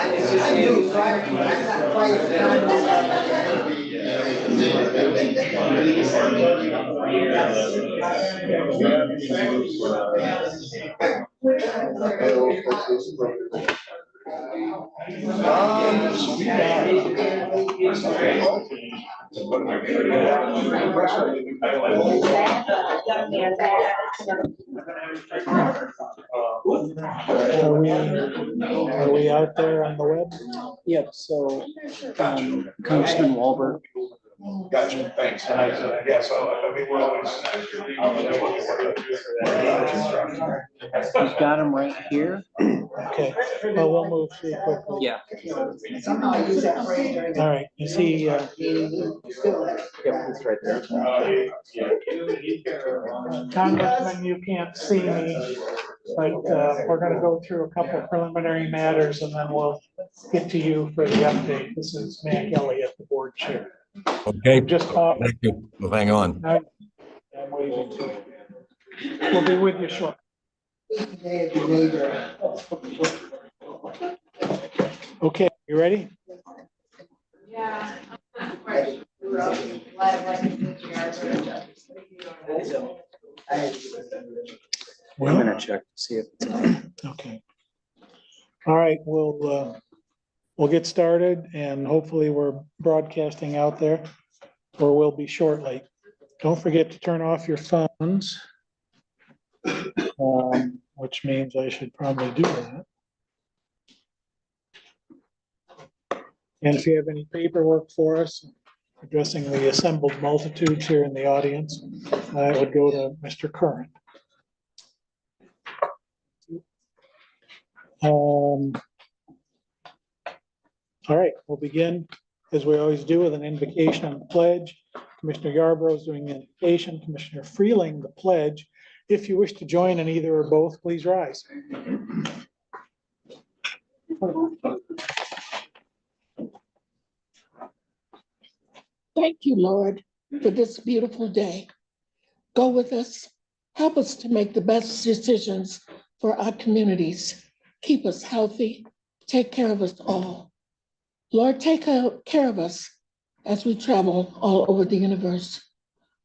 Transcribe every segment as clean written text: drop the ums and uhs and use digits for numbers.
Are we out there on the web? Yep, so Congressman Walbert. Gotcha, thanks. Yeah, so I mean, we're always. We've got them right here. Okay, well, we'll move through quickly. Yeah. All right, you see, Yep, it's right there. Congressman, you can't see me, but we're gonna go through a couple of preliminary matters and then we'll get to you for the update. This is Mac Elliott, the board chair. Okay, Just call. thank you. Well, hang on. I'm waving to you. We'll be with you shortly. Okay, you ready? Yeah. I'm gonna check to see if it's on. Okay. All right, we'll get started and hopefully we're broadcasting out there, or will be shortly. Don't forget to turn off your phones, which means I should probably do that. And if you have any paperwork for us addressing the assembled multitudes here in the audience, I would go to Mr. Curran. All right, we'll begin as we always do with an invocation and the pledge. Commissioner Yarborough is doing the invocation, Commissioner Freeling the pledge. If you wish to join in either or both, please rise. Thank you, Lord, for this beautiful day. Go with us. Help us to make the best decisions for our communities. Keep us healthy. Take care of us all. Lord, take care of us as we travel all over the universe.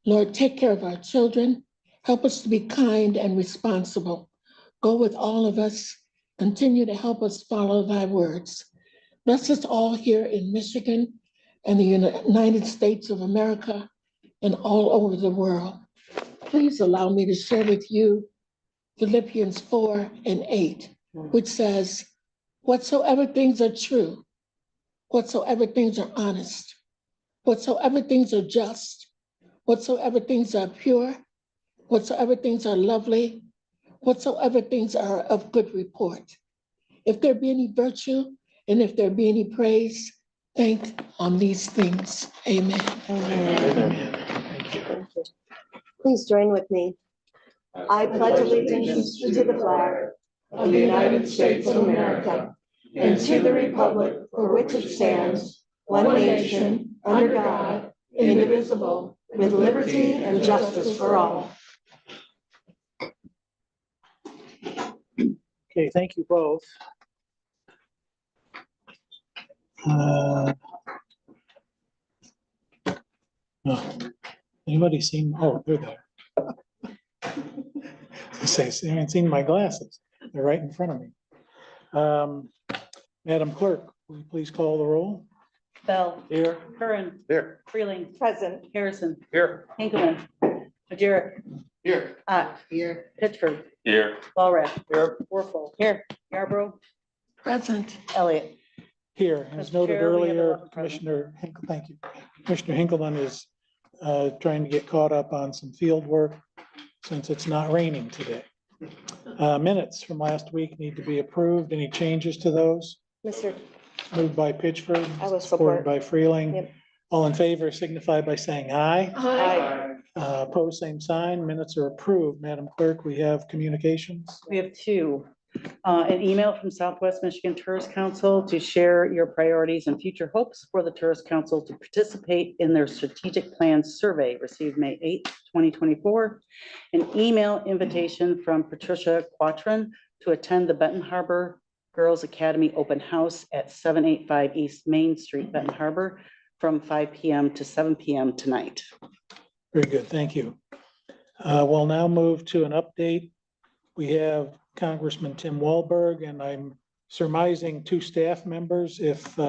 Lord, take care of our children. Help us to be kind and responsible. Go with all of us. Continue to help us follow thy words. Bless us all here in Michigan and the United States of America and all over the world. Please allow me to share with you Philippians 4:8, which says, whatsoever things are true, whatsoever things are honest, whatsoever things are just, whatsoever things are pure, whatsoever things are lovely, whatsoever things are of good report. If there be any virtue and if there be any praise, think on these things. Amen. Amen. Please join with me. I pledge allegiance to the flag of the United States of America and to the republic for which it stands, one nation, under God, indivisible, with liberty and justice for all. Okay, thank you both. No. Anybody seen? Oh, they're there. I haven't seen my glasses. They're right in front of me. Madam Clerk, will you please call the roll? Bell. Here. Curran. Here. Freeling. Present. Harrison. Here. Hinkleman. Majeric. Here. Ott. Here. Pittsford. Here. Walrath. Here. Warfel. Here. Yarborough. Present. Elliott. Here, as Mr. noted Chair, we have earlier, 11 present. Commissioner Hinkle, thank you. Commissioner Hinkleman is trying to get caught up on some field work since it's not raining today. Minutes from last week need to be approved. Any changes to those? Mr. Moved by Pitchford, I will supported support. by Freeling. Yep. All in favor signify by saying aye. Aye. Opposed, same sign. Minutes are approved. Madam Clerk, we have communications. We have two. An email from Southwest Michigan Tourist Council to share your priorities and future hopes for the Tourist Council to participate in their strategic plan survey received May 8th, 2024. An email invitation from Patricia Quatron to attend the Benton Harbor Girls Academy Open House at 785 East Main Street, Benton Harbor, from 5 PM to 7 PM tonight. Very good, thank you. We'll now move to an update. We have Congressman Tim Walberg, and I'm surmising two staff members. If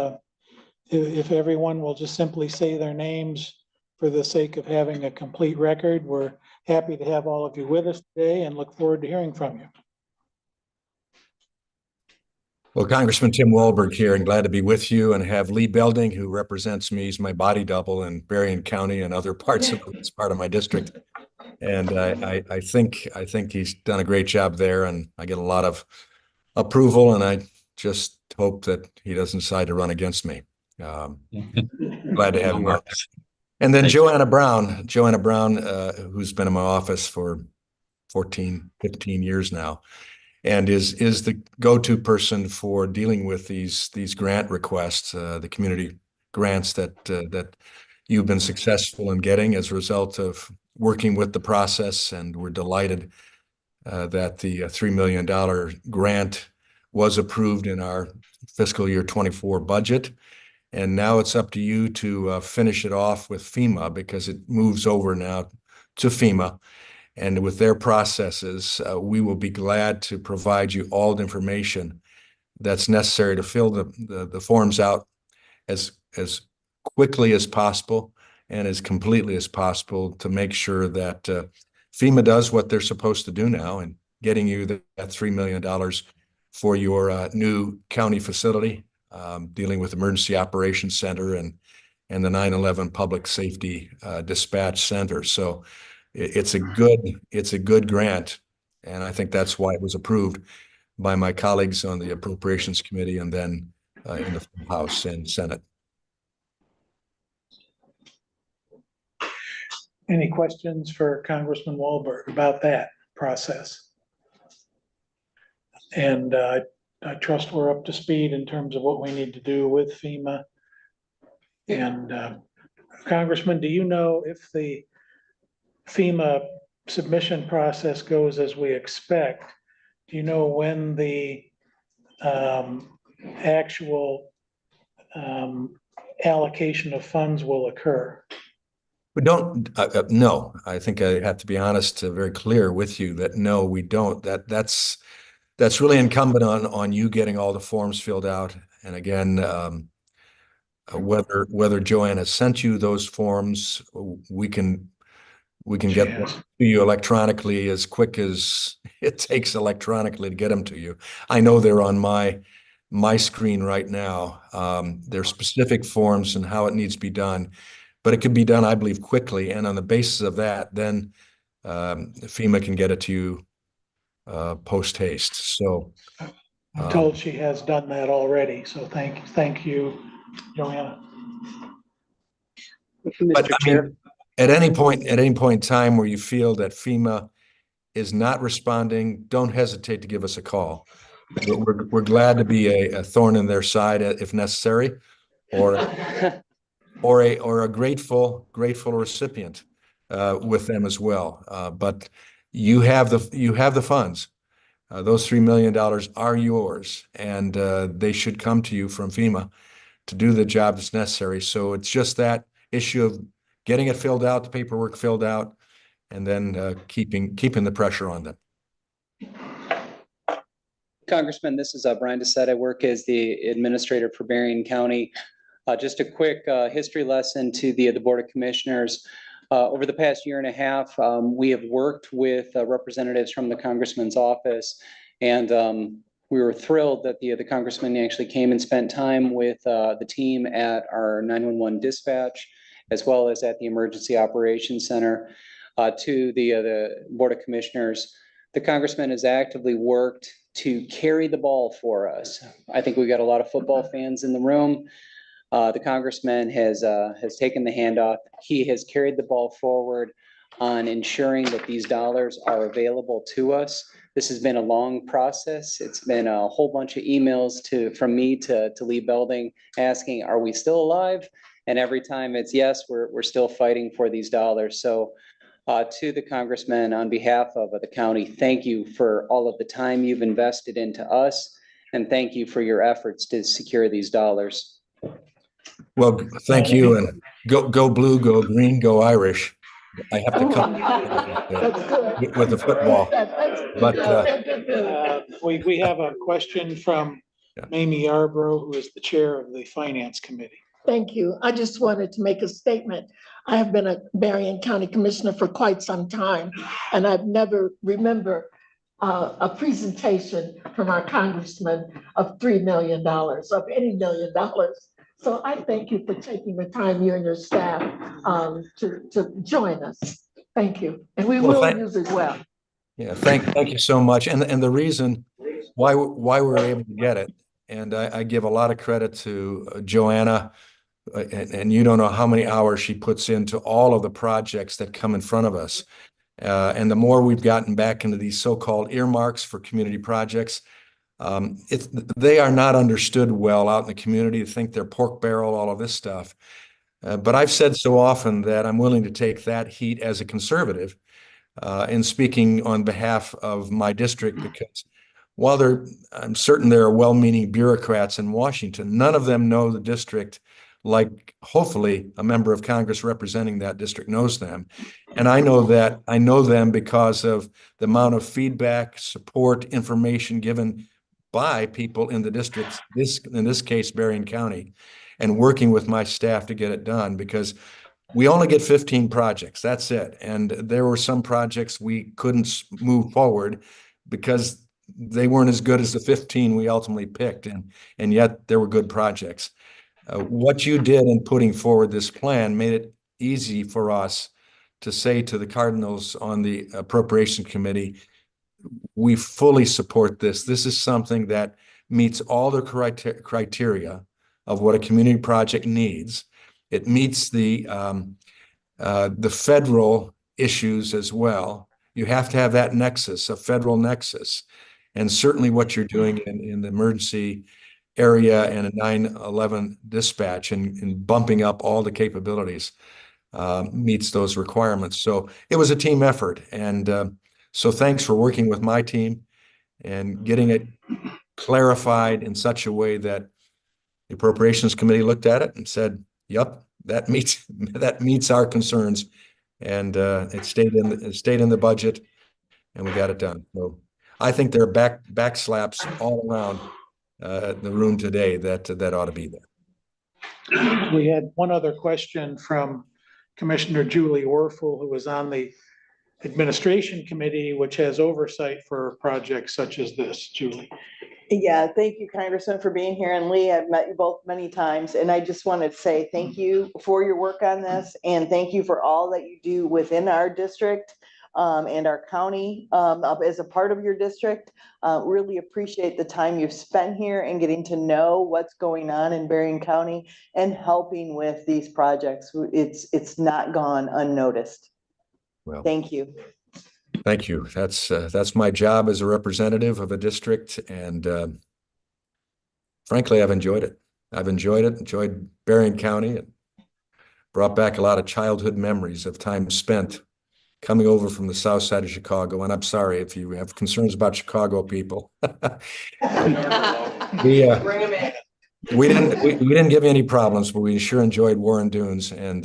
everyone will just simply say their names for the sake of having a complete record, we're happy to have all of you with us today and look forward to hearing from you. Well, Congressman Tim Walberg here, and glad to be with you, and have Lee Belding, who represents me. He's my body double in Berrien County and other parts of this part of my district. And I think he's done a great job there, and I get a lot of approval, and I just hope that he doesn't decide to run against me. Glad to have him out. And then Joanna Brown, who's been in my office for 14, 15 years now, and is the go-to person for dealing with these grant requests, the community grants that you've been successful in getting as a result of working with the process. And we're delighted that the $3 million grant was approved in our fiscal year 24 budget. And now it's up to you to finish it off with FEMA, because it moves over now to FEMA. And with their processes, we will be glad to provide you all the information that's necessary to fill the forms out as quickly as possible and as completely as possible, to make sure that FEMA does what they're supposed to do now, and getting you that $3 million for your new county facility, dealing with Emergency Operations Center and the 9/11 Public Safety Dispatch Center. So it's a good grant, and I think that's why it was approved by my colleagues on the Appropriations Committee and then in the House and Senate. Any questions for Congressman Walberg about that process? And I trust we're up to speed in terms of what we need to do with FEMA. And Congressman, do you know if the FEMA submission process goes as we expect? Do you know when the actual allocation of funds will occur? We don't, no, I think I have to be honest, very clear with you that no, we don't. That's really incumbent on you getting all the forms filled out. And again, whether Joanne has sent you those forms, we can get them to you electronically as quick as it takes electronically to get them to you. I know they're on my screen right now. There are specific forms and how it needs to be done, but it can be done, I believe, quickly. And on the basis of that, then FEMA can get it to you post haste. So I'm told she has done that already. So thank you, Joanna. But I mean, at any point in time where you feel that FEMA is not responding, don't hesitate to give us a call. We're glad to be a thorn in their side if necessary, or a grateful recipient with them as well. But you have the funds. Those $3 million are yours, and they should come to you from FEMA to do the job that's necessary. So it's just that issue of getting it filled out, the paperwork filled out, and then keeping the pressure on them. Congressman, this is Brian Doucette. I work as the administrator for Berrien County. Just a quick history lesson to the Board of Commissioners. Over the past year and a half, we have worked with representatives from the Congressman's office, and we were thrilled that the Congressman actually came and spent time with the team at our 911 dispatch, as well as at the Emergency Operations Center. To the Board of Commissioners, the Congressman has actively worked to carry the ball for us. I think we've got a lot of football fans in the room. The Congressman has taken the handoff. He has carried the ball forward on ensuring that these dollars are available to us. This has been a long process. It's been a whole bunch of emails from me to Lee Belding asking, are we still alive? And every time it's yes, we're still fighting for these dollars. So to the Congressman, on behalf of the county, thank you for all of the time you've invested into us and thank you for your efforts to secure these dollars. Well, thank you, and go blue, go green, go Irish. I have to Oh, come that's good. with the football. That's But, good news. We have a question from Yeah. Mamie Yarbrough, who is the chair of the Finance Committee. Thank you. I just wanted to make a statement. I have been a Berrien County Commissioner for quite some time, and I've never remember a presentation from our congressman of $3 million, of any $1 million. So I thank you for taking the time, you and your staff, to join us. Thank you. And we Well, will use it well. Yeah, thank you so much. And the reason why we were able to get it, and I give a lot of credit to Joanna, and you don't know how many hours she puts into all of the projects that come in front of us. And the more we've gotten back into these so-called earmarks for community projects, they are not understood well out in the community. They think they're pork barrel, all of this stuff. But I've said so often that I'm willing to take that heat as a conservative in speaking on behalf of my district, because while I'm certain there are well-meaning bureaucrats in Washington, none of them know the district like hopefully a member of Congress representing that district knows them. And I know them because of the amount of feedback, support, information given by people in the district, in this case, Berrien County, and working with my staff to get it done, because we only get 15 projects. That's it. And there were some projects we couldn't move forward because they weren't as good as the 15 we ultimately picked. And yet there were good projects. What you did in putting forward this plan made it easy for us to say to the Cardinals on the Appropriation Committee, we fully support this. This is something that meets all the criteria of what a community project needs. It meets the federal issues as well. You have to have that nexus, a federal nexus. And certainly what you're doing in the emergency area and a 911 dispatch and bumping up all the capabilities meets those requirements. So it was a team effort. And so thanks for working with my team and getting it clarified in such a way that the Appropriations Committee looked at it and said, yep, that meets our concerns. And it stayed in the budget, and we got it done. So I think there are back slaps all around the room today that ought to be there. We had one other question from Commissioner Julie Werfel, who was on the Administration Committee, which has oversight for projects such as this. Julie. Yeah, thank you, Congressman, for being here. And Lee, I've met you both many times, and I just wanted to say thank you for your work on this, and thank you for all that you do within our district and our county as a part of your district. Really appreciate the time you've spent here and getting to know what's going on in Berrien County and helping with these projects. It's not gone unnoticed. Well, thank you. Thank you. That's my job as a representative of a district, and frankly, I've enjoyed it. Enjoyed Berrien County, and brought back a lot of childhood memories of time spent coming over from the south side of Chicago. And I'm sorry if you have concerns about Chicago people. We didn't give you any problems, but we sure enjoyed Warren Dunes, and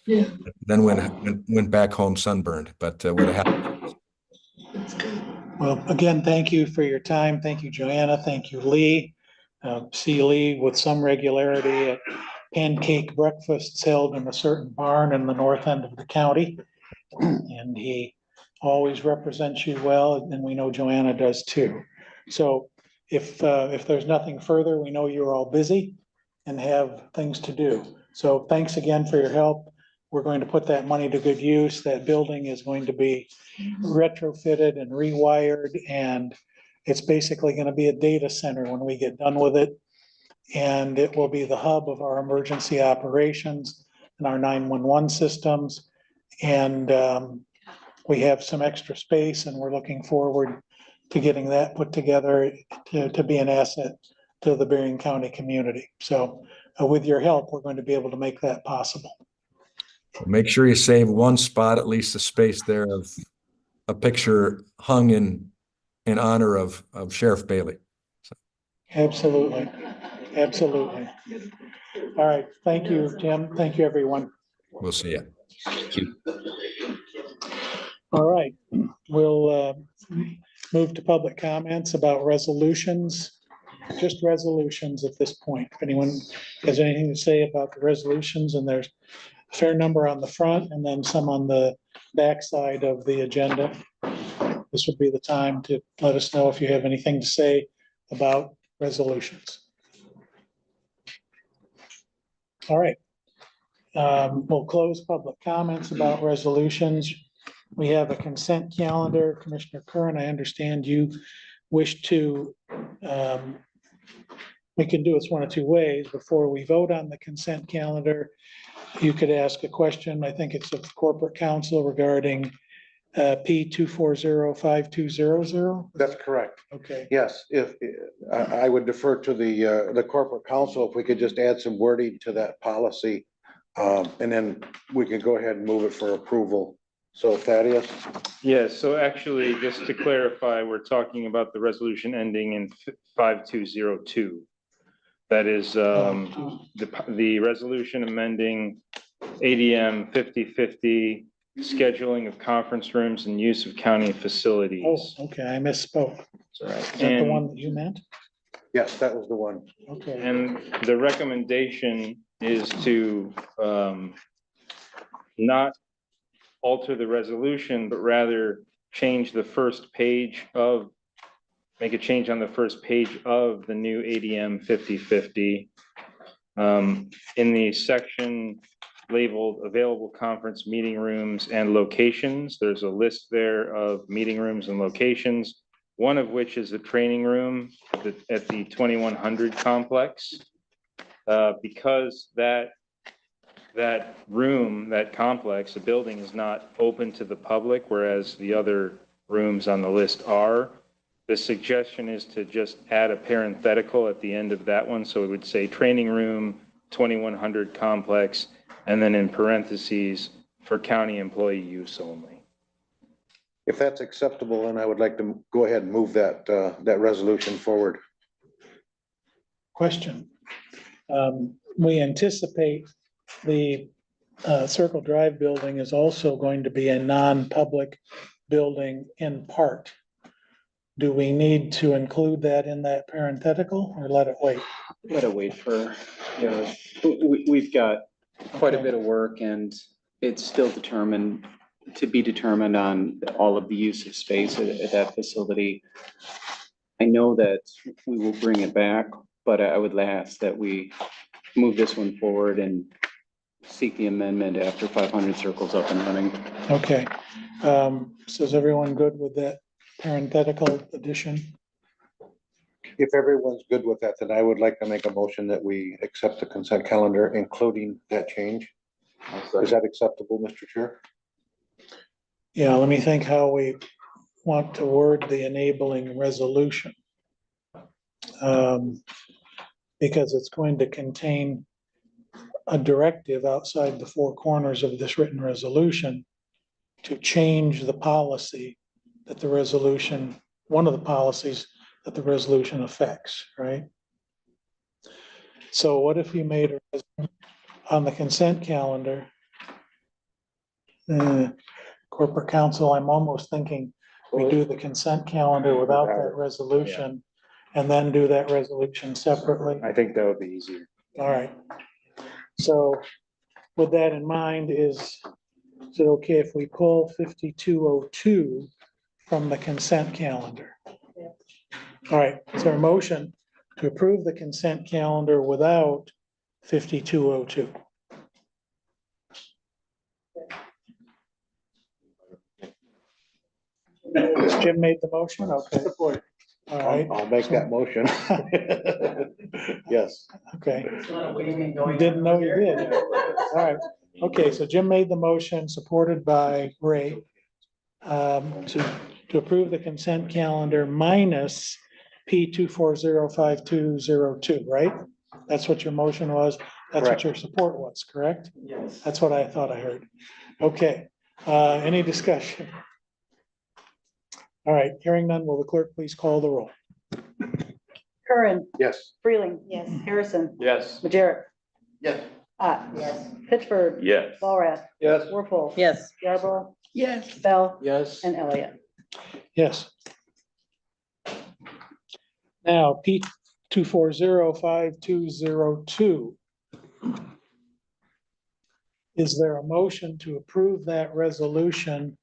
then went back home sunburned. But what happened? Well, again, thank you for your time. Thank you, Joanna. Thank you, Lee. See Lee with some regularity at pancake breakfasts held in a certain barn in the north end of the county. And he always represents you well, and we know Joanna does too. So if there's nothing further, we know you're all busy and have things to do. So thanks again for your help. We're going to put that money to good use. That building is going to be retrofitted and rewired, and it's basically going to be a data center when we get done with it. And it will be the hub of our emergency operations and our 911 systems. And we have some extra space, and we're looking forward to getting that put together to be an asset to the Berrien County community. So with your help, we're going to be able to make that possible. Make sure you save one spot, at least a space there, of a picture hung in honor of Sheriff Bailey. So. Absolutely, absolutely. All right, thank you, Tim. Thank you, everyone. We'll see you. All right, we'll move to public comments about resolutions, just resolutions at this point. If anyone has anything to say about the resolutions, and there's a fair number on the front and then some on the back side of the agenda. This would be the time to let us know if you have anything to say about resolutions. All right. We'll close public comments about resolutions. We have a consent calendar. Commissioner Curran, I understand you wish to, we can do this one of two ways. Before we vote on the consent calendar, you could ask a question. I think it's of corporate counsel regarding P 2405200. That's correct. Okay, Yes, if, I would defer to the corporate counsel, if we could just add some wording to that policy. And then we can go ahead and move it for approval. So Thaddeus? Yes, so actually, just to clarify, we're talking about the resolution ending in 5202. That is the resolution amending ADM 5050, scheduling of conference rooms and use of county facilities. oh, okay, I misspoke. That's all right. Is that the one that you meant? Yes, that was the one. Okay, And the recommendation is to not alter the resolution, but rather change the first page of, make a change on the first page of the new ADM 5050. In the section labeled available conference meeting rooms and locations, there's a list there of meeting rooms and locations, one of which is the training room at the 2100 complex. Because that room, that complex, the building is not open to the public, whereas the other rooms on the list are. The suggestion is to just add a parenthetical at the end of that one. So it would say training room, 2100 complex, and then in parentheses for county employee use only. If that's acceptable, then I would like to go ahead and move that, that resolution forward. question. We anticipate the Circle Drive building is also going to be a non-public building in part. Do we need to include that in that parenthetical or let it wait? Let it wait for, you know, we've got quite a bit of work and it's still determined, to be determined on all of the use of space at that facility. I know that we will bring it back, but I would ask that we move this one forward and seek the amendment after 500 circles up and running. Okay, so is everyone good with that parenthetical addition? If everyone's good with that, then I would like to make a motion that we accept the consent calendar, including that change. Is that acceptable, Mr. Chair? Yeah, let me think how we want to word the enabling resolution. Because it's going to contain a directive outside the four corners of this written resolution to change the policy that the resolution, one of the policies that the resolution affects, right? So what if you made on the consent calendar? Corporate counsel, I'm almost thinking we do the consent calendar without that resolution and then do that resolution separately. I think that would be easier. All right. So with that in mind, is it okay if we pull 5202 from the consent calendar? All right, is there a motion to approve the consent calendar without 5202? Jim made the motion, okay. All right, I'll make that motion. Yes. okay. Didn't know you did. All right, okay, so Jim made the motion, supported by Ray, to approve the consent calendar minus P 2405202, right? That's what your motion was. That's what Correct. your support was, correct? Yes. That's what I thought I heard. Okay, any discussion? All right, hearing none, will the clerk please call the roll? Curran, Yes. Freeling. Yes. Harrison. Yes. Majeric. Yes. Yes. Pittsburgh. Yes. Walrath. Yes. Warfel. Yes. Yarborough. Yes. Bell. Yes. And Elliott. Yes. Now, P 2405202. Is there a motion to approve that resolution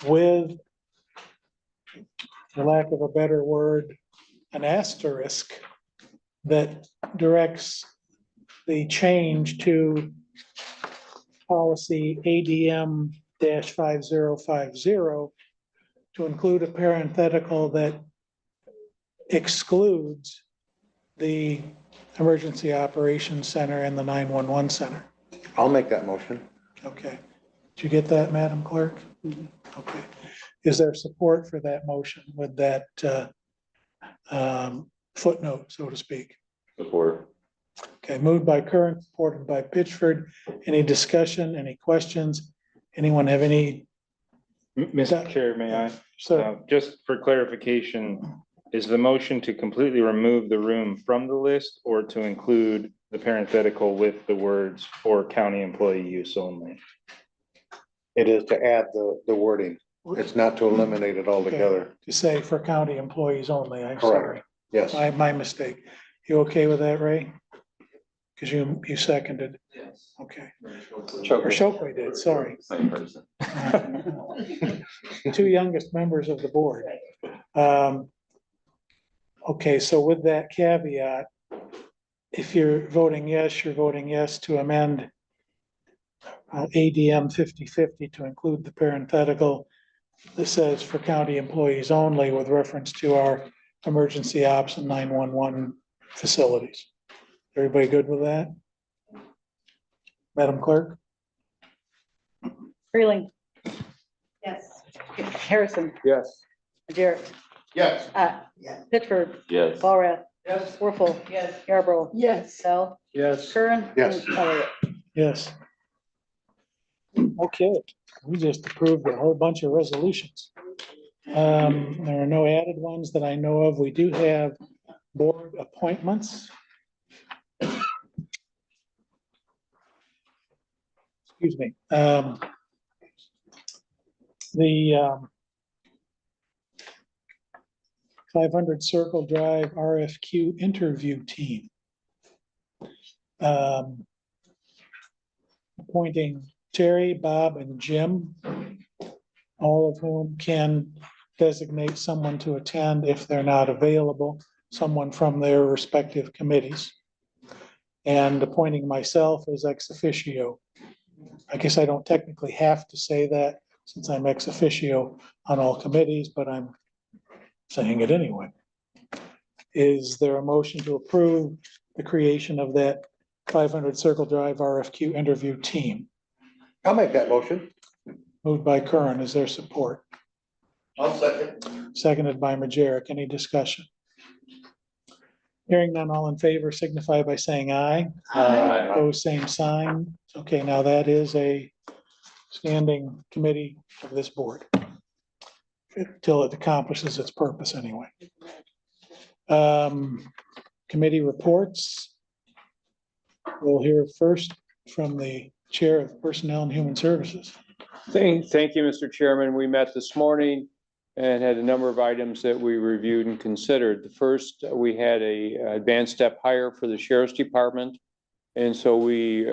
with, for lack of a better word, an asterisk that directs the change to policy ADM 5050 to include a parenthetical that excludes the Emergency Operations Center and the 911 Center? I'll make that motion. Okay. Did you get that, Madam Clerk? Okay. Is there support for that motion with that footnote, so to speak? Support. Okay, moved by Curran, supported by Pitchford. Any discussion, any questions? Anyone have any? Mr. Chair, may I? So, Just for clarification, is the motion to completely remove the room from the list or to include the parenthetical with the words for county employee use only? It is to add the wording. It's not to eliminate it altogether. to say for county employees only, I'm Correct. sorry. Yes. My mistake. You okay with that, Ray? Because you seconded. Yes. Okay. Or Shokwe did, sorry. Same person. Two youngest members of the board. Okay, so with that caveat, if you're voting yes, you're voting yes to amend ADM 5050 to include the parenthetical that says for county employees only with reference to our emergency ops and 911 facilities. Everybody good with that? Madam Clerk? Freeling. Yes. Harrison. Yes. Majeric. Yes. Pittsburgh. Yes. Walrath. Yes. Warfel. Yes. Yarborough. Yes. Bell. Yes. Curran. Yes. and Elliott. Yes. Okay, we just approved a whole bunch of resolutions. There are no added ones that I know of. We do have board appointments. Excuse me. The 500 Circle Drive RFQ interview team. Appointing Terry, Bob, and Jim, all of whom can designate someone to attend if they're not available, someone from their respective committees. And appointing myself as ex officio. I guess I don't technically have to say that since I'm ex officio on all committees, but I'm saying it anyway. Is there a motion to approve the creation of that 500 Circle Drive RFQ interview team? I'll make that motion. Moved by Curran. Is there support? I'll second. Seconded by Majeric. Any discussion? Hearing none, all in favor signify by saying aye. Aye. Opposed, same sign. Okay, now that is a standing committee of this board. Till it accomplishes its purpose anyway. Committee reports. We'll hear first from the Chair of Personnel and Human Services. Thank you, Mr. Chairman. We met this morning and had a number of items that we reviewed and considered. The first, we had a advanced step hire for the Sheriff's Department. And so we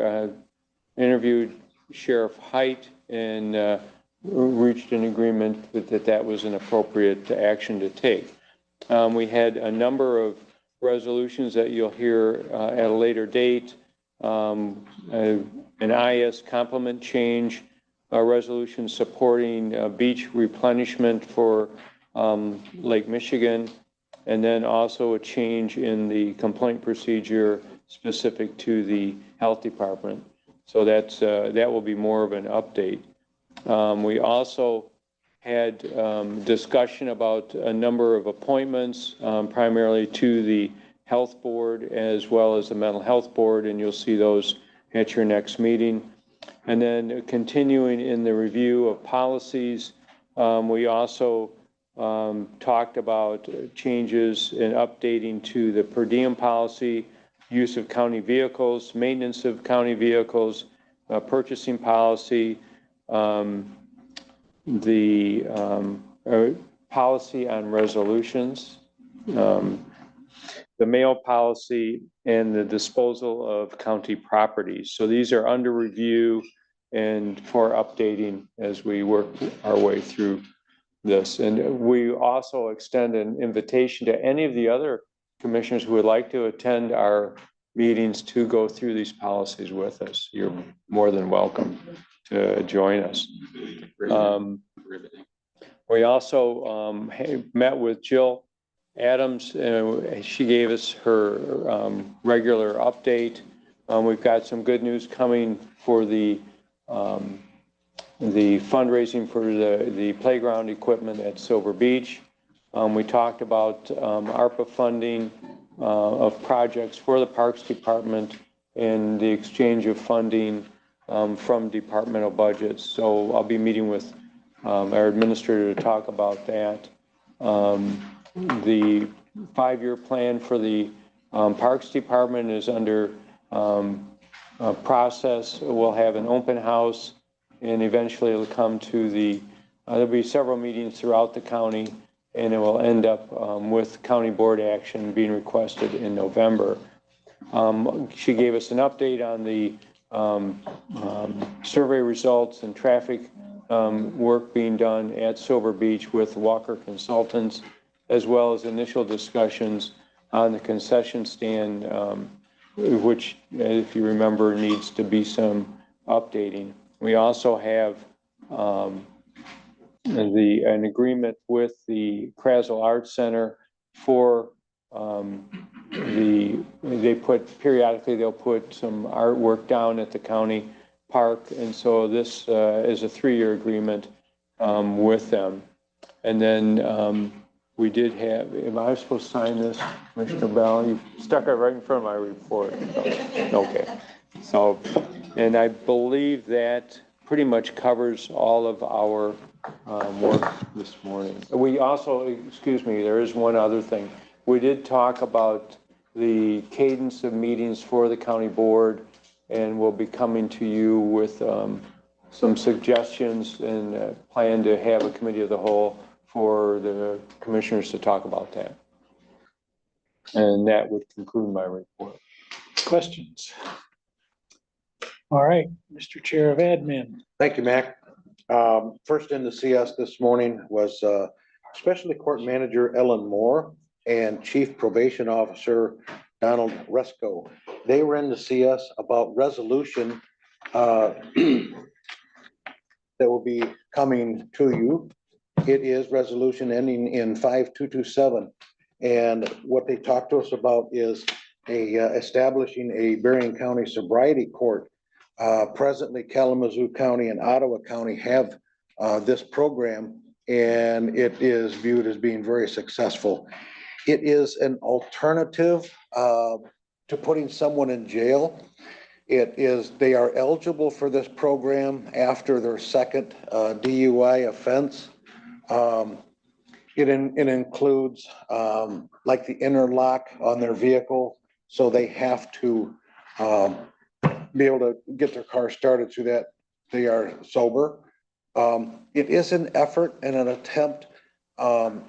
interviewed Sheriff Height and reached an agreement that that was an appropriate action to take. We had a number of resolutions that you'll hear at a later date. An IS complement change, a resolution supporting beach replenishment for Lake Michigan, and then also a change in the complaint procedure specific to the health department. So that's that will be more of an update. We also had discussion about a number of appointments, primarily to the health board as well as the mental health board, and you'll see those at your next meeting. And then continuing in the review of policies, we also talked about changes in updating to the per diem policy, use of county vehicles, maintenance of county vehicles, purchasing policy, the policy on resolutions, the mail policy, and the disposal of county properties. So these are under review and for updating as we work our way through this. And we also extend an invitation to any of the other commissioners who would like to attend our meetings to go through these policies with us. You're more than welcome to join us. We also met with Jill Adams. She gave us her regular update. We've got some good news coming for the fundraising for the playground equipment at Silver Beach. We talked about ARPA funding of projects for the Parks Department and the exchange of funding from departmental budgets. So I'll be meeting with our administrator to talk about that. The 5-year plan for the Parks Department is under process. We'll have an open house, and eventually it'll come to the, there'll be several meetings throughout the county, and it will end up with county board action being requested in November. She gave us an update on the survey results and traffic work being done at Silver Beach with Walker Consultants, as well as initial discussions on the concession stand, which, if you remember, needs to be some updating. We also have an agreement with the Krasel Arts Center for periodically they'll put some artwork down at the county park, and so this is a 3-year agreement with them. And then we did have, am I supposed to sign this, Commissioner Bell? You stuck it right in front of my report. Okay. So, and I believe that pretty much covers all of our work this morning. We also, excuse me, there is one other thing. We did talk about the cadence of meetings for the county board, and we'll be coming to you with some suggestions and plan to have a committee of the whole for the commissioners to talk about that. And that would conclude my report. Questions? All right, Mr. Chair of Admin. Thank you, Mac. First in to see us this morning was Specialty Court Manager Ellen Moore and Chief Probation Officer Donald Resco. They were in to see us about resolution that will be coming to you. It is resolution ending in 5227. And what they talked to us about is establishing a Berrien County sobriety court. Presently, Kalamazoo County and Ottawa County have this program, and it is viewed as being very successful. It is an alternative to putting someone in jail. They are eligible for this program after their second DUI offense. It includes like the interlock on their vehicle, so they have to be able to get their car started so that they are sober. It is an effort and an attempt of,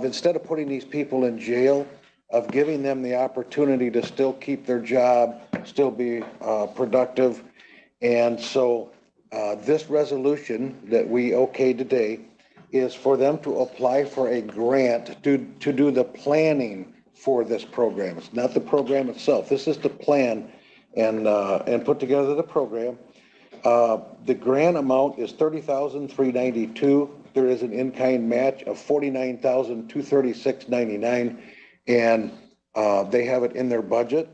instead of putting these people in jail, of giving them the opportunity to still keep their job, still be productive. And so this resolution that we okayed today is for them to apply for a grant to do the planning for this program. It's not the program itself. This is the plan and put together the program. The grant amount is $30,392. There is an in-kind match of $49,236.99, and they have it in their budget.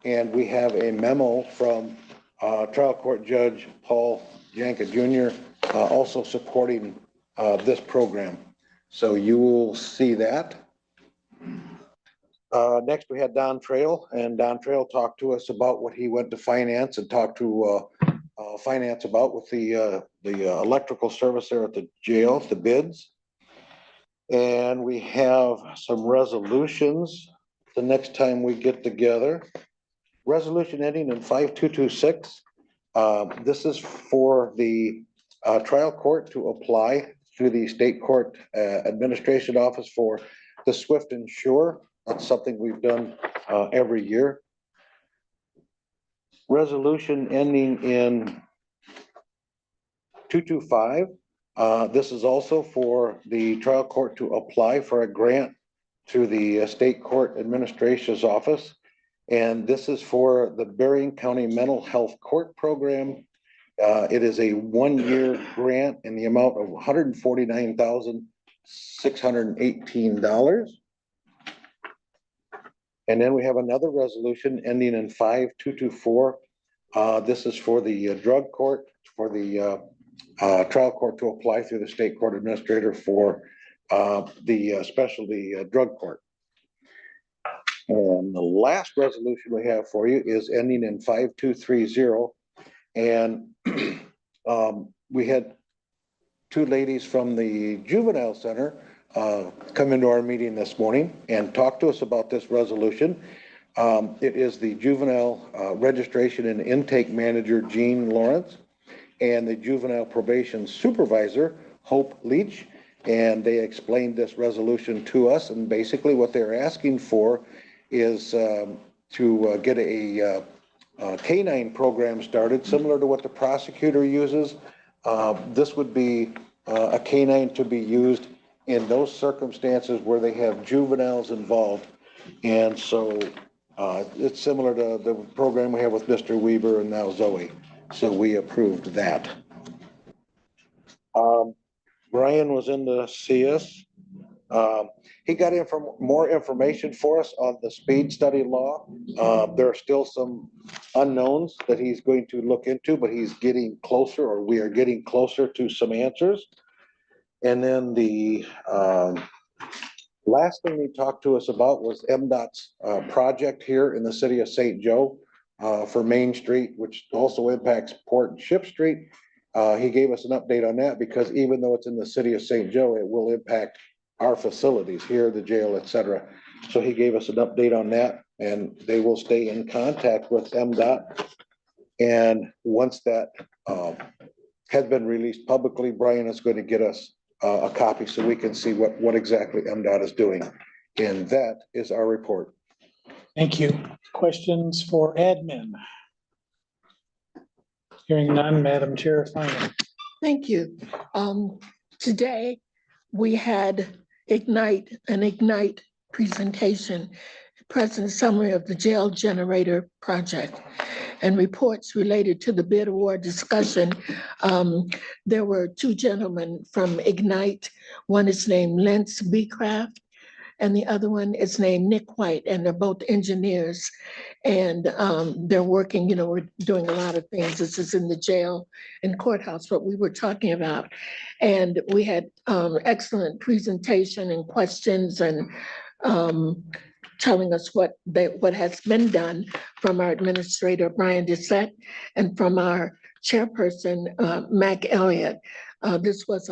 And we have a memo from trial court judge Paul Janka Jr. Also supporting this program. So you will see that. Next, we had Don Trail, and Don Trail talked to us about what he went to finance and talked to finance about with the electrical service there at the jail, the bids. And we have some resolutions the next time we get together. Resolution ending in 5226. This is for the trial court to apply through the state court administration office for the Swift and Sure. That's something we've done every year. Resolution ending in 225. This is also for the trial court to apply for a grant through the state court administration's office. And this is for the Berrien County Mental Health Court Program. It is a 1-year grant in the amount of $149,618. And then we have another resolution ending in 5224. This is for the drug court, for the trial court to apply through the state court administrator for the specialty drug court. And the last resolution we have for you is ending in 5230. And we had two ladies from the juvenile center come into our meeting this morning and talk to us about this resolution. It is the juvenile registration and intake manager, Jean Lawrence, and the juvenile probation supervisor, Hope Leach. And they explained this resolution to us. And basically what they're asking for is to get a canine program started, similar to what the prosecutor uses. This would be a canine to be used in those circumstances where they have juveniles involved. And so it's similar to the program we have with Mr. Weber and now Zoe. So we approved that. Brian was in to see us. He got more information for us on the speed study law. There are still some unknowns that he's going to look into, but he's getting closer, or we are getting closer to some answers. And then the last thing he talked to us about was MDOT's project here in the city of St. Joe for Main Street, which also impacts Port and Ship Street. He gave us an update on that because even though it's in the city of St. Joe, it will impact our facilities here, the jail, et cetera. So he gave us an update on that, and they will stay in contact with MDOT. And once that has been released publicly, Brian is going to get us a copy so we can see what exactly MDOT is doing. And that is our report. Thank you. Questions for admin? Hearing none, Madam Chair, final. Thank you. Today, we had an Ignite presentation, present summary of the jail generator project and reports related to the bid award discussion. There were two gentlemen from Ignite. One is named Lentz Beecraft, and the other one is named Nick White, and they're both engineers. And they're working, we're doing a lot of things. This is in the jail and courthouse, what we were talking about. And we had excellent presentation and questions and telling us what has been done from our administrator, Brian Dissett, and from our chairperson, Mac Elliott. This was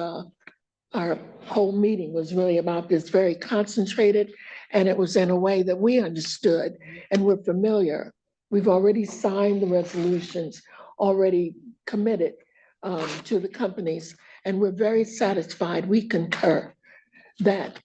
our whole meeting was really about this, very concentrated, and it was in a way that we understood and we're familiar. We've already signed the resolutions, already committed to the companies, and we're very satisfied. We concur that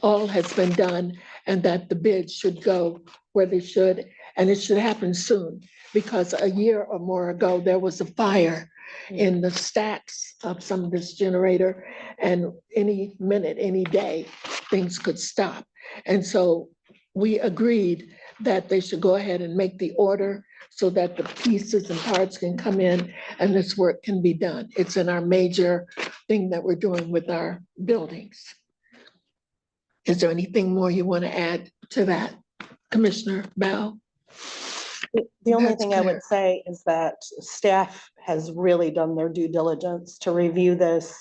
all has been done and that the bids should go where they should, and it should happen soon, because a year or more ago, there was a fire in the stacks of some of this generator, and any minute, any day, things could stop. And so we agreed that they should go ahead and make the order so that the pieces and parts can come in and this work can be done. It's in our major thing that we're doing with our buildings. Is there anything more you want to add to that, Commissioner Bell? The only That's thing I clear. would say is that staff has really done their due diligence to review this,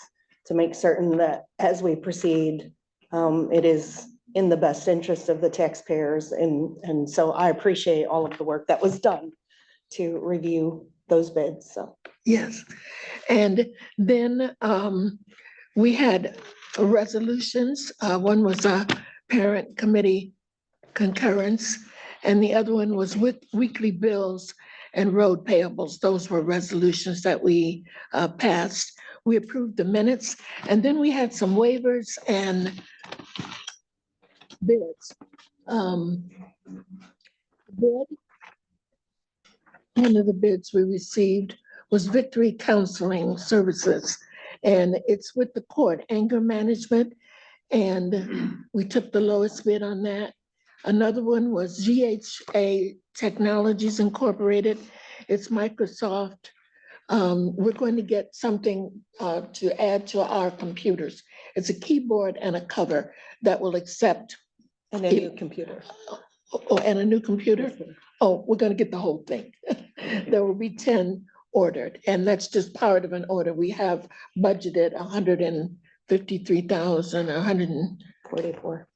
to make certain that as we proceed, it is in the best interest of the taxpayers. And so I appreciate all of the work that was done to review those bids, so. Yes, and then we had resolutions. One was a parent committee concurrence, and the other one was with weekly bills and road payables. Those were resolutions that we passed. We approved the minutes, and then we had some waivers and bids. Bid, one of the bids we received was Victory Counseling Services, and it's with the court, anger management, and we took the lowest bid on that. Another one was GHA Technologies Incorporated. It's Microsoft. We're going to get something to add to our computers. It's a keyboard and a cover that will accept. And a new computer. Oh, and a new computer? Oh, we're gonna get the whole thing. There will be 10 ordered, and that's just part of an order. We have budgeted 153,000, 144.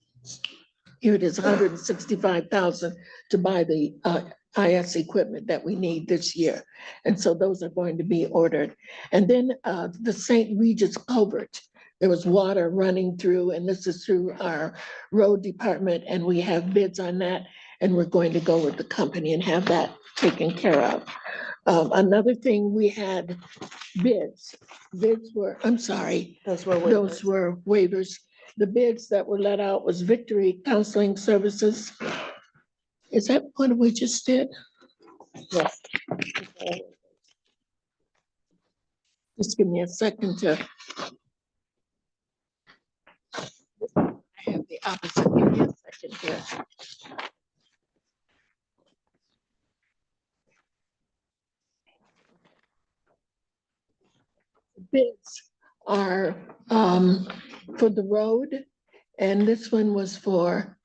Here it is, 165,000 to buy the IS equipment that we need this year. And so those are going to be ordered. And then the St. Regis culvert, there was water running through, and this is through our road department, and we have bids on that. And we're going to go with the company and have that taken care of. Another thing, we had bids. Bids were, I'm sorry, Those were those were waivers. The bids that were let out was Victory Counseling Services. Is that what we just did? Yes. Just give me a second to. I have the opposite. Give me a second here. Bids are for the road, and this one was for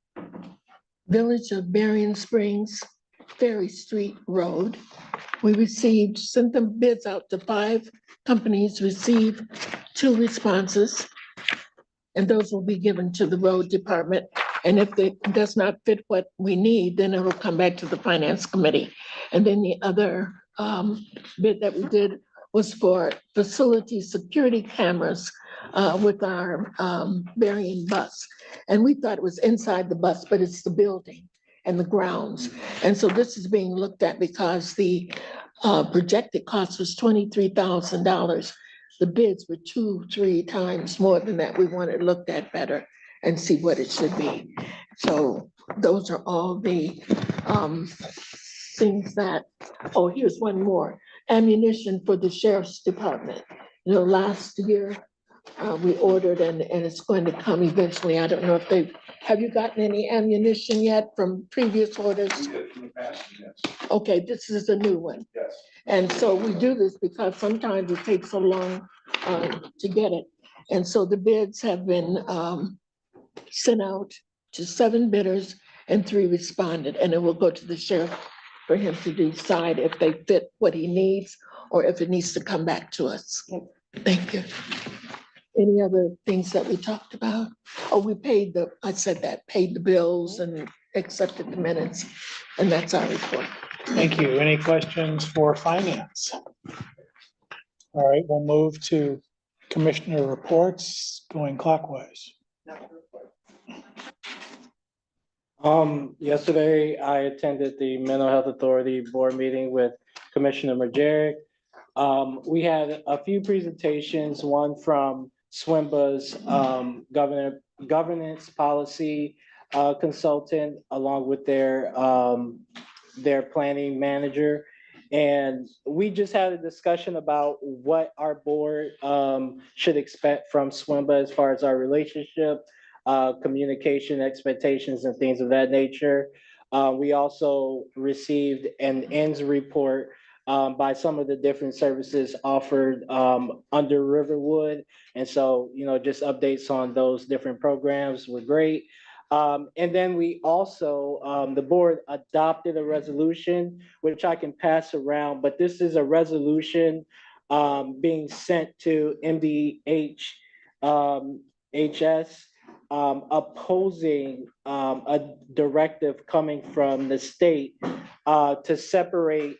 Village of Berrien Springs, Ferry Street Road. We sent them bids out to 5 companies, received 2 responses. And those will be given to the road department. And if it does not fit what we need, then it'll come back to the finance committee. And then the other bid that we did was for facility security cameras with our Berrien bus. And we thought it was inside the bus, but it's the building and the grounds. And so this is being looked at because the projected cost was $23,000. The bids were 2-3 times more than that. We want it looked at better and see what it should be. So those are all the things that, oh, here's one more. Ammunition for the sheriff's department. You know, last year we ordered and it's going to come eventually. I don't know if have you gotten any ammunition yet from previous orders? Okay, this is a new one. Yes. And so we do this because sometimes it takes so long to get it. And so the bids have been sent out to 7 bidders and 3 responded, and it will go to the sheriff for him to decide if they fit what he needs or if it needs to come back to us. Thank you. Any other things that we talked about? Oh, we paid paid the bills and accepted the minutes, and that's our report. Thank you. Any questions for finance? All right, we'll move to commissioner reports going clockwise. Yesterday I attended the Mental Health Authority board meeting with Commissioner Majeric. We had a few presentations, one from SWIMBA's governance policy consultant, along with their planning manager. And we just had a discussion about what our board should expect from SWIMBA as far as our relationship, communication expectations and things of that nature. We also received an ends report by some of the different services offered under Riverwood. And so, you know, just updates on those different programs were great. And then we also, the board adopted a resolution, which I can pass around, but this is a resolution being sent to MDHHS opposing a directive coming from the state to separate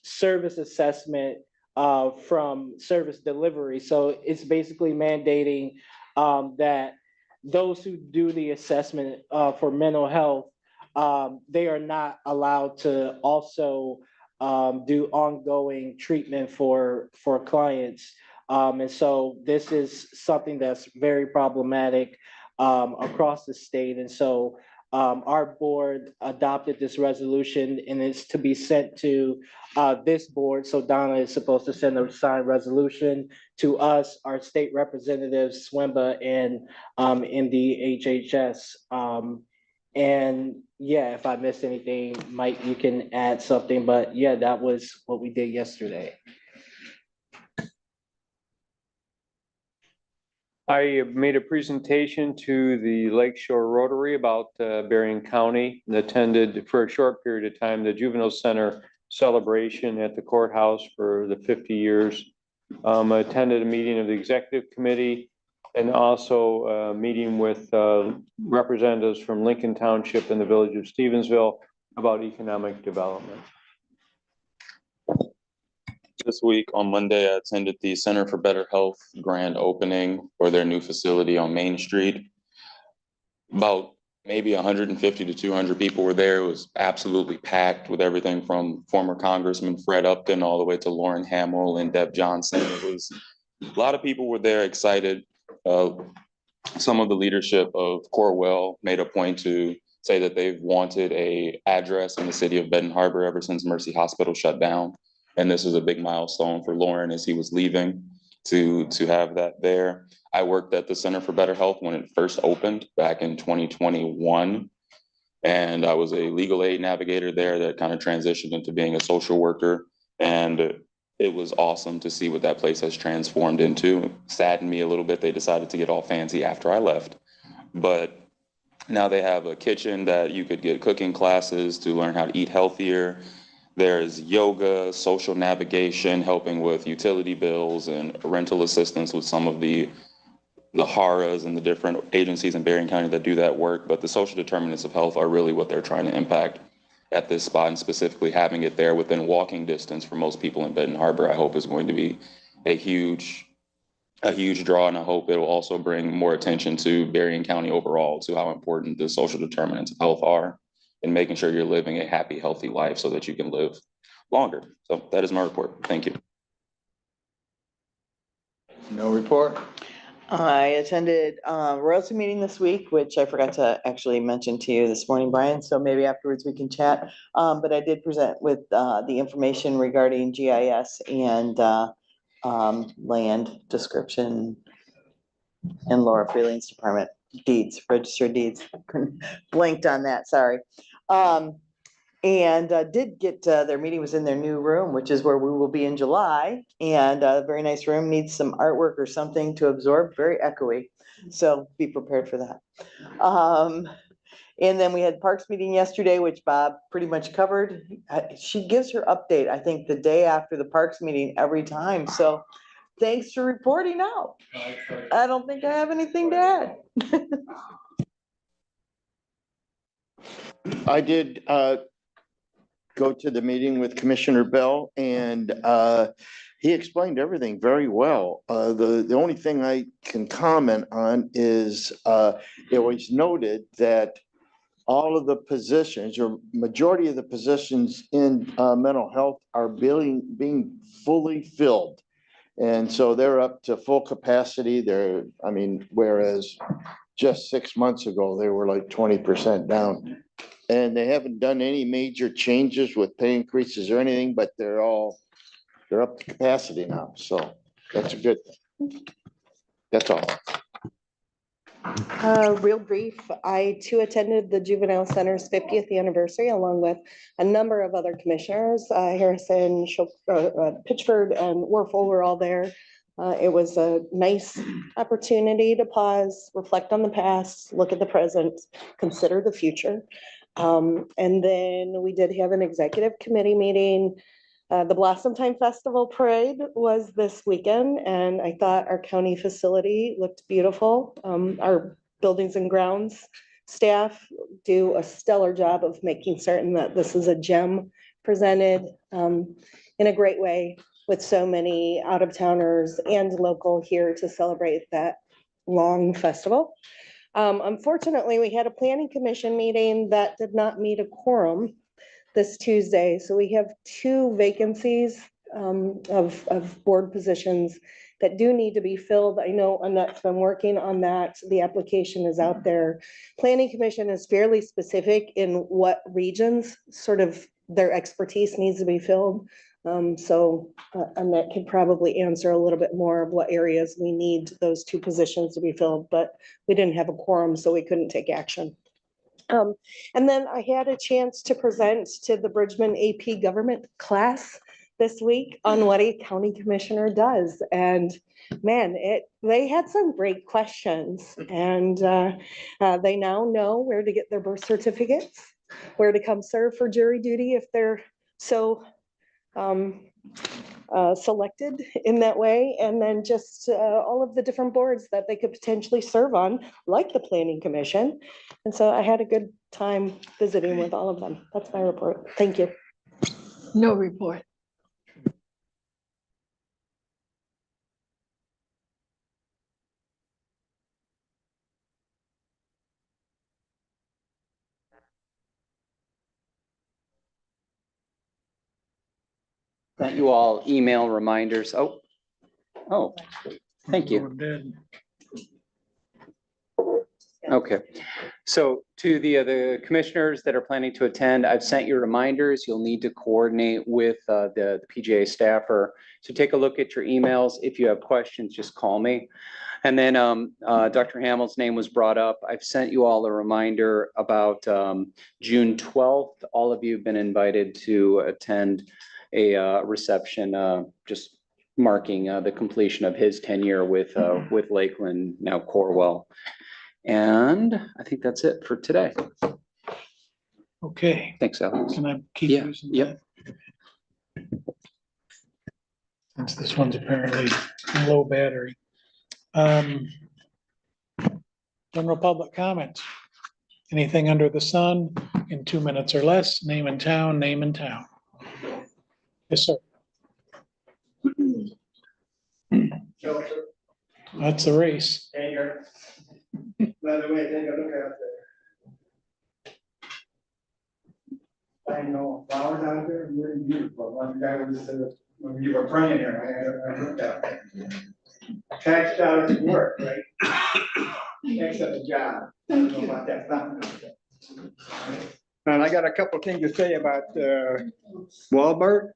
service assessment from service delivery. So it's basically mandating that those who do the assessment for mental health, they are not allowed to also do ongoing treatment for clients. And so this is something that's very problematic across the state. And so our board adopted this resolution, and it's to be sent to this board. So Donna is supposed to send a signed resolution to us, our state representatives, SWIMBA and in the HHS. And yeah, if I missed anything, Mike, you can add something, but yeah, that was what we did yesterday. I made a presentation to the Lakeshore Rotary about Berrien County and attended for a short period of time the Juvenile Center celebration at the courthouse for the 50 years. I attended a meeting of the executive committee and also a meeting with representatives from Lincoln Township and the village of Stevensville about economic development. This week on Monday, I attended the Center for Better Health grand opening for their new facility on Main Street. About maybe 150 to 200 people were there. It was absolutely packed with everything from former Congressman Fred Upton all the way to Lauren Hamill and Deb Johnson. It was a lot of people were there excited. Some of the leadership of Corewell made a point to say that they've wanted an address in the city of Benton Harbor ever since Mercy Hospital shut down. And this is a big milestone for Lauren as he was leaving to have that there. I worked at the Center for Better Health when it first opened back in 2021. And I was a legal aid navigator there that kind of transitioned into being a social worker. And it was awesome to see what that place has transformed into. It saddened me a little bit. They decided to get all fancy after I left. But now they have a kitchen that you could get cooking classes to learn how to eat healthier. There's yoga, social navigation, helping with utility bills and rental assistance with some of the HARAs and the different agencies in Berrien County that do that work. But the social determinants of health are really what they're trying to impact at this spot, and specifically having it there within walking distance for most people in Benton Harbor, I hope is going to be a huge draw. And I hope it will also bring more attention to Berrien County overall, to how important the social determinants of health are, and making sure you're living a happy, healthy life so that you can live longer. So that is my report. Thank you. No report. I attended a royalty meeting this week, which I forgot to actually mention to you this morning, Brian, so maybe afterwards we can chat. But I did present with the information regarding GIS and land description and Laura Freeling's department, deeds, registered deeds. Blanked on that, sorry. And did get, their meeting was in their new room, which is where we will be in July. And a very nice room, needs some artwork or something to absorb, very echoey. So be prepared for that. And then we had Parks meeting yesterday, which Bob pretty much covered. She gives her update, I think, the day after the Parks meeting every time. So thanks for reporting out. I don't think I have anything to add. I did go to the meeting with Commissioner Bell, and he explained everything very well. The only thing I can comment on is it was noted that all of the positions, or majority of the positions in mental health, are being fully filled. And so they're up to full capacity. Whereas just 6 months ago, they were like 20% down. And they haven't done any major changes with pay increases or anything, but they're up to capacity now. So that's a good thing. That's all. Real brief, I too attended the Juvenile Center's 50th anniversary along with a number of other commissioners. Harrison, Pitchford, and Werfel were all there. It was a nice opportunity to pause, reflect on the past, look at the present, consider the future. And then we did have an executive committee meeting. The Blossom Time Festival Parade was this weekend, and I thought our county facility looked beautiful. Our buildings and grounds staff do a stellar job of making certain that this is a gem presented in a great way, with so many out-of-towners and local here to celebrate that long festival. Unfortunately, we had a planning commission meeting that did not meet a quorum this Tuesday. So we have 2 vacancies of board positions that do need to be filled. I know Annette's been working on that. The application is out there. Planning commission is fairly specific in what regions sort of their expertise needs to be filled. So Annette could probably answer a little bit more of what areas we need those 2 positions to be filled, but we didn't have a quorum, so we couldn't take action. And then I had a chance to present to the Bridgman AP government class this week on what a county commissioner does. And man, they had some great questions, and they now know where to get their birth certificates, where to come serve for jury duty if they're so selected in that way, and then just all of the different boards that they could potentially serve on, like the planning commission. And so I had a good time visiting with all of them. That's my report. Thank you. No report. Sent you all email reminders. Oh, thank you. Okay, so to the commissioners that are planning to attend, I've sent you reminders. You'll need to coordinate with the PGA staffer. So take a look at your emails. If you have questions, just call me. And then Dr. Hamill's name was brought up. I've sent you all a reminder about June 12th. All of you have been invited to attend a reception, just marking the completion of his tenure with Lakeland, now Corwell. And I think that's it for today. Okay. Thanks, Alex. Can I keep using Yep. that? Since this one's apparently low battery. General public comments. Anything under the sun in 2 minutes or less, name and town, name and town. Yes, sir. That's a race. By the way, take a look out there. I know flowers out there, really beautiful. One guy was, when you were praying here, I looked out there. Tax dollars work, right? Excellent job. I don't know about that fountain out there. And I got a couple things to say about Wahlberg.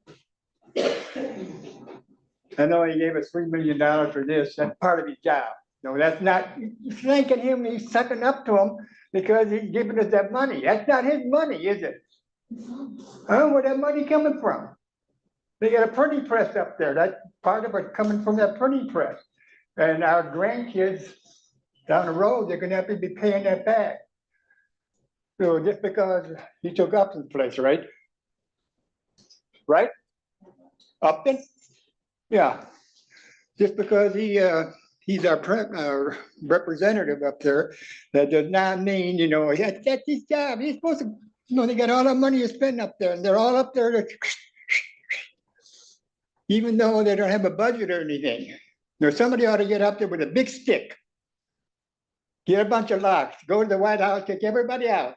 I know he gave us $3 million for this. That's part of his job. No, that's not, thanking him, he's sucking up to him because he's giving us that money. That's not his money, is it? I don't know where that money coming from. They got a printing press up there. That's part of it coming from that printing press. And our grandkids down the road, they're gonna have to be paying that back. So just because he took Upton's place, right? Right? Upton? Yeah. Just because he's our representative up there, that does not mean, you know, that's his job. He's supposed to, you know, they got all that money to spend up there, and they're all up there to, even though they don't have a budget or anything. There's somebody ought to get up there with a big stick. Get a bunch of locks, go to the White House, kick everybody out,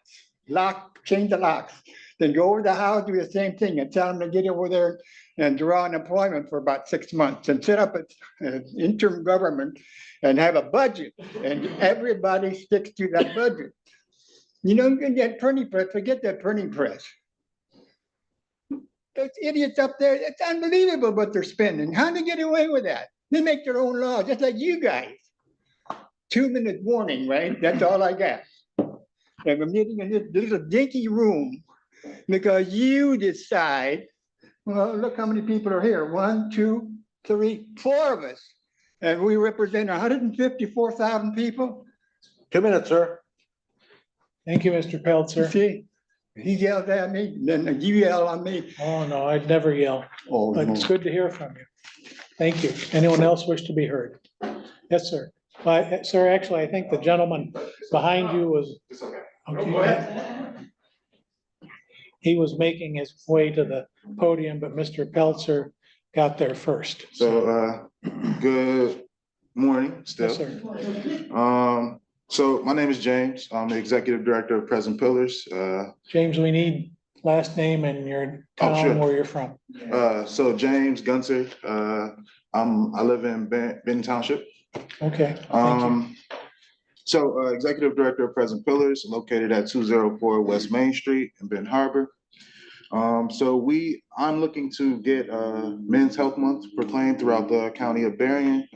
lock, change the locks. Then go over to the house, do the same thing, and tell them to get over there and draw unemployment for about 6 months and set up an interim government and have a budget, and everybody sticks to that budget. You know, that printing press, forget that printing press. Those idiots up there, it's unbelievable what they're spending. How do they get away with that? They make their own laws, just like you guys. 2-minute warning, right? That's all I got. And we're meeting in this little dinky room because you decide, well, look how many people are here. 1, 2, 3, 4 of us. And we represent 154,000 people. 2 minutes, sir. Thank you, Mr. Peltzer. See, he yells at me, then you yell on me. Oh, no, I'd never yell, Oh, but no. it's good to hear from you. Thank you. Anyone else wish to be heard? Yes, sir. Sir, actually, I think the gentleman behind you was. Okay. He was making his way to the podium, but Mr. Peltzer got there first. So, good Morning, still. Yes, sir. So my name is James. I'm the Executive Director of Present Pillars. James, we need last name and your Oh, sure. town where you're from. So James Gunter, I live in Benton Township. Okay, thank you. So Executive Director of Present Pillars, located at 204 West Main Street in Benton Harbor. I'm looking to get Men's Health Month proclaimed throughout the county of Berrien.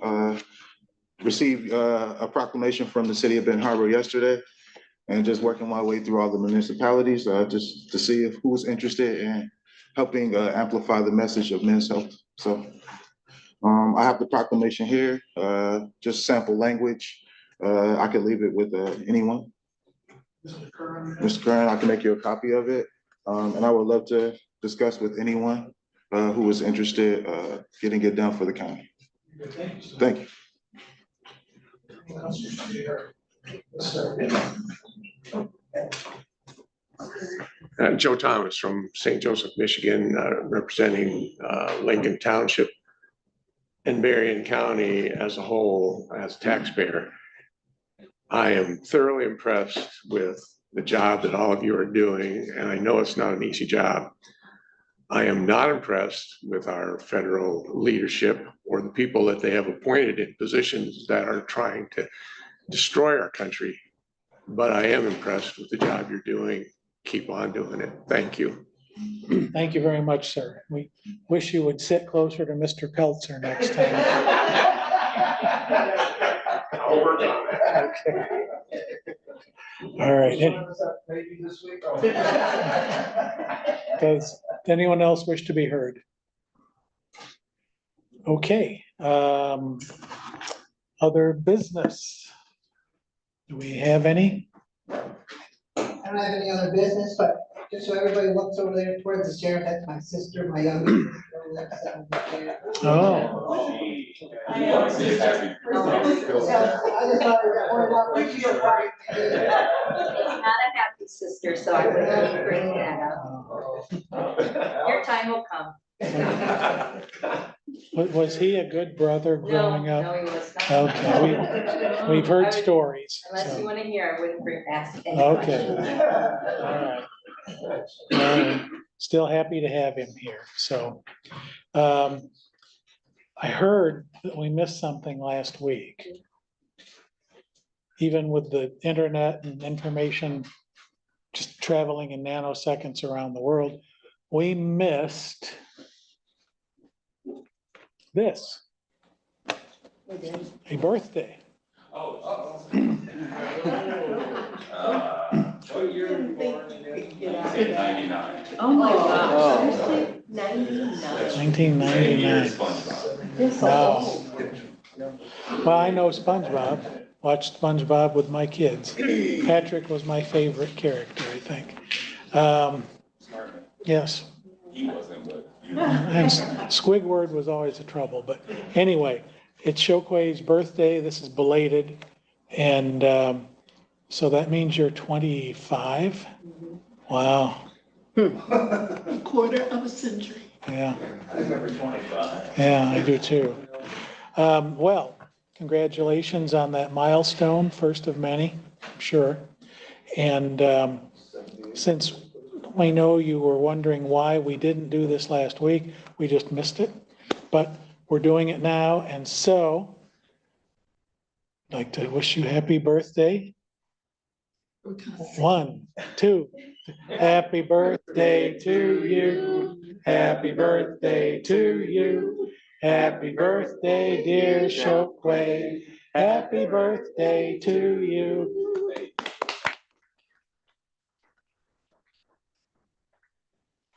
Received a proclamation from the city of Benton Harbor yesterday, and just working my way through all the municipalities just to see if who's interested in helping amplify the message of men's health. So I have the proclamation here, just sample language. I could leave it with anyone. Mr. Curran, I can make you a copy of it. And I would love to discuss with anyone who is interested getting it done for the county. Thank you. Joe Thomas from St. Joseph, Michigan, representing Lincoln Township and Berrien County as a whole, as a taxpayer. I am thoroughly impressed with the job that all of you are doing, and I know it's not an easy job. I am not impressed with our federal leadership or the people that they have appointed in positions that are trying to destroy our country, but I am impressed with the job you're doing. Keep on doing it. Thank you. Thank you very much, sir. We wish you would sit closer to Mr. Peltzer next time. I'll work on it. Okay. All right. Does anyone else wish to be heard? Okay. Other business? Do we have any? I don't have any other business, but just so everybody looks over there towards the sheriff, that's my sister, my youngest sister. Oh. I just thought it was more about what you were. It's not a happy sister, so I wouldn't bring that up. Your time will come. Was he a good brother growing No, up? he was not. Okay, we've heard stories. Unless so. you want to hear, I wouldn't ask any Okay. questions. All right. Still happy to have him here. So I heard that we missed something last week. Even with the internet and information just traveling in nanoseconds around the world, we missed this. A birthday. What year were you born again? 99. Oh my gosh. Oh. Seriously? 99. 1999. Wow. Well, I know SpongeBob. Watched SpongeBob with my kids. Patrick was my favorite character, I think. Yes. He wasn't, but you. And Squidward was always a trouble, but anyway, it's Shokway's birthday. This is belated. And so that means you're 25? Wow. A quarter of a century. Yeah. I remember 25. Yeah, I do too. Well, congratulations on that milestone, first of many, I'm sure. And since I know you were wondering why we didn't do this last week, we just missed it, but we're doing it now. And so I'd like to wish you happy birthday. 1, 2, happy birthday to you. Happy birthday to you. Happy birthday, dear Shokway. Happy birthday to you.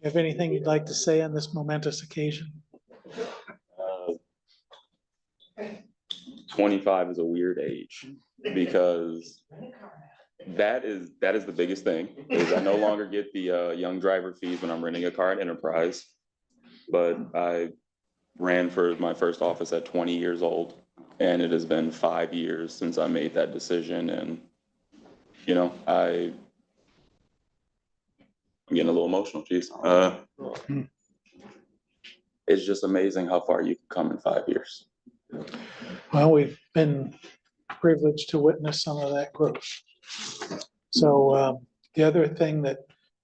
Have anything you'd like to say on this momentous occasion? 25 is a weird age because that is the biggest thing is I no longer get the young driver fees when I'm renting a car at Enterprise, but I ran for my first office at 20 years old, and it has been 5 years since I made that decision. And, you know, I'm getting a little emotional, geez. It's just amazing how far you can come in 5 years. Well, we've been privileged to witness some of that growth. So the other thing that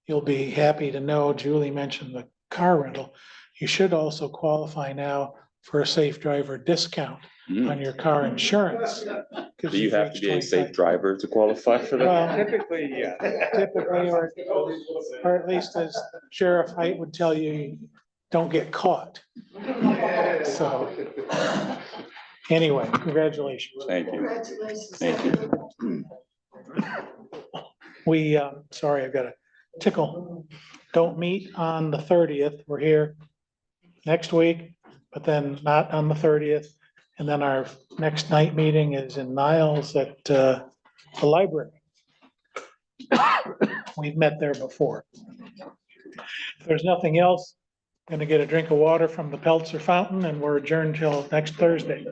you'll be happy to know, Julie mentioned the car rental. You should also qualify now for a safe driver discount on your car insurance. Do you have to be a safe driver to qualify for that? Well, Typically, yeah. typically, or at least as Sheriff Height would tell you, don't get caught. So anyway, congratulations. Thank you. Thank you. We, sorry, I've got a tickle. Don't meet on the 30th. We're here next week, but then not on the 30th. And then our next night meeting is in Niles at the library. We've met there before. If there's nothing else, I'm gonna get a drink of water from the Peltzer fountain and we're adjourned till next Thursday.